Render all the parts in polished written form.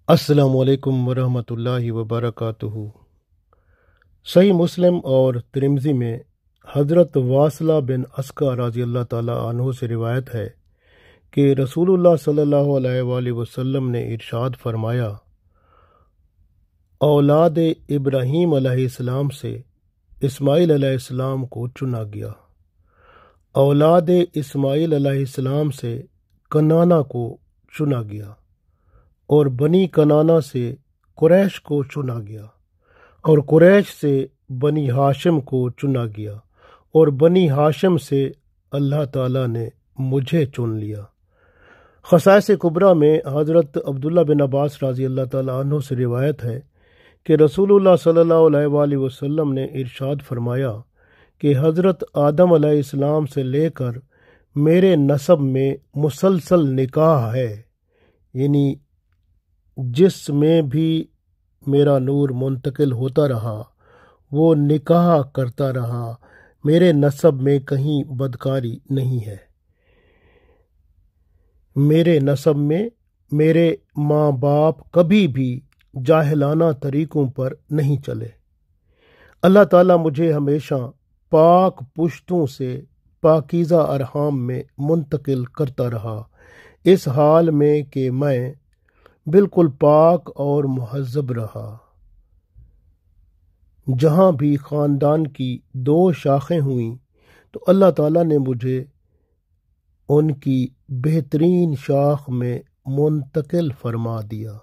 السلام علیکم ورحمۃ اللہ وبرکاتہ۔ صحیح مسلم اور ترمذی میں حضرت واصلہ بن اسقع رضی اللہ تعالیٰ عنہ سے روایت ہے کہ رسول اللہ صلی اللہ علیہ وآلہ وسلم نے ارشاد فرمایا، اولاد ابراہیم علیہ السلام سے اسماعیل علیہ السلام کو چنا گیا، اولاد اسماعیل علیہ السلام سے کنانہ کو چنا گیا، اور بنی کنانہ سے قریش کو چنا گیا، اور قریش سے بنی ہاشم کو چنا گیا، اور بنی ہاشم سے اللہ تعالیٰ نے مجھے چن لیا۔ خصائص کبریٰ میں حضرت عبداللہ بن عباس رضی اللہ تعالیٰ عنہ سے روایت ہے کہ رسول اللہ صلی اللہ علیہ وآلہ وسلم نے ارشاد فرمایا کہ حضرت آدم علیہ السلام سے لے کر میرے نسب میں مسلسل نکاح ہے، یعنی جس میں بھی میرا نور منتقل ہوتا رہا وہ نکاح کرتا رہا، میرے نسب میں کہیں بدکاری نہیں ہے، میرے نسب میں میرے ماں باپ کبھی بھی جاہلانہ طریقوں پر نہیں چلے۔ اللہ تعالیٰ مجھے ہمیشہ پاک پشتوں سے پاکیزہ ارحام میں منتقل کرتا رہا، اس حال میں کہ میں بالکل پاک اور مہذب رہا۔ جہاں بھی خاندان کی دو شاخیں ہوئیں تو اللہ تعالیٰ نے مجھے ان کی بہترین شاخ میں منتقل فرما دیا۔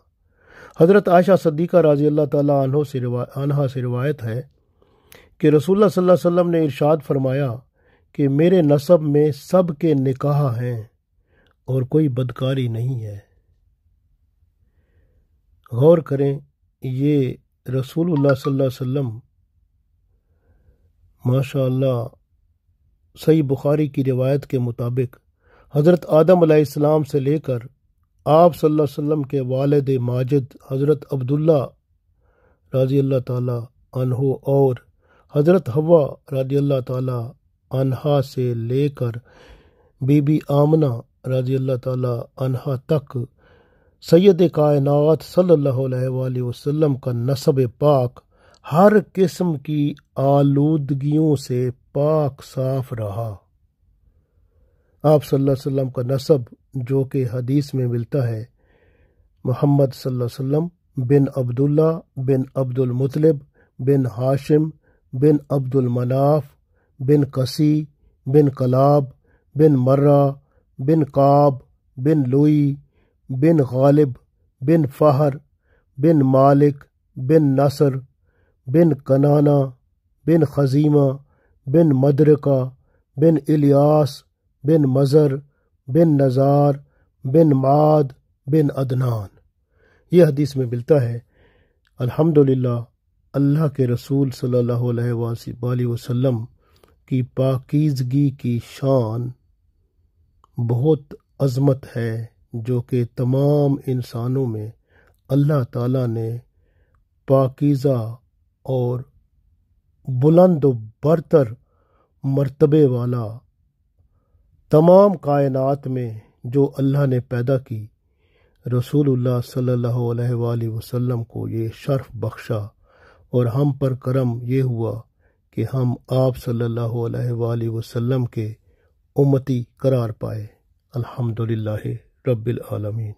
حضرت عائشہ صدیقہ رضی اللہ تعالیٰ عنہا سے روایت ہے کہ رسول اللہ صلی اللہ علیہ وسلم نے ارشاد فرمایا کہ میرے نسب میں سب کے نکاح ہیں اور کوئی بدکاری نہیں ہے۔ غور کریں، یہ رسول اللہ صلی اللہ علیہ وسلم ماشاء اللہ صحیح بخاری کی روایت کے مطابق حضرت آدم علیہ السلام سے لے کر آپ صلی اللہ علیہ وسلم کے والد ماجد حضرت عبداللہ رضی اللہ تعالی عنہ اور حضرت حوا رضی اللہ تعالی عنہا سے لے کر بی بی آمنہ رضی اللہ تعالی عنہا تک سید کائنات صلی اللہ علیہ وآلہ وسلم کا نسب پاک ہر قسم کی آلودگیوں سے پاک صاف رہا۔ آپ صلی اللہ علیہ وسلم کا نسب جو کہ حدیث میں ملتا ہے، محمد صلی اللہ علیہ وسلم بن عبداللہ بن عبد المطلب بن ہاشم بن عبد المناف بن قسی بن کلاب بن مرہ بن کعب بن لوئی بن غالب بن فہر بن مالک بن نصر بن کنانہ بن خزیمہ بن مدرکہ بن الیاس بن مزر بن نزار بن معاد بن عدنان۔ یہ حدیث میں ملتا ہے۔ الحمدللہ اللہ کے رسول صلی اللہ علیہ وآلہ وسلم کی پاکیزگی کی شان بہت عظمت ہے، جو کہ تمام انسانوں میں اللہ تعالیٰ نے پاکیزہ اور بلند و برتر مرتبے والا تمام کائنات میں جو اللہ نے پیدا کی، رسول اللہ صلی اللہ علیہ وآلہ وسلم کو یہ شرف بخشا، اور ہم پر کرم یہ ہوا کہ ہم آپ صلی اللہ علیہ وآلہ وسلم کے امتی قرار پائے۔ الحمدللہ رب العالمین۔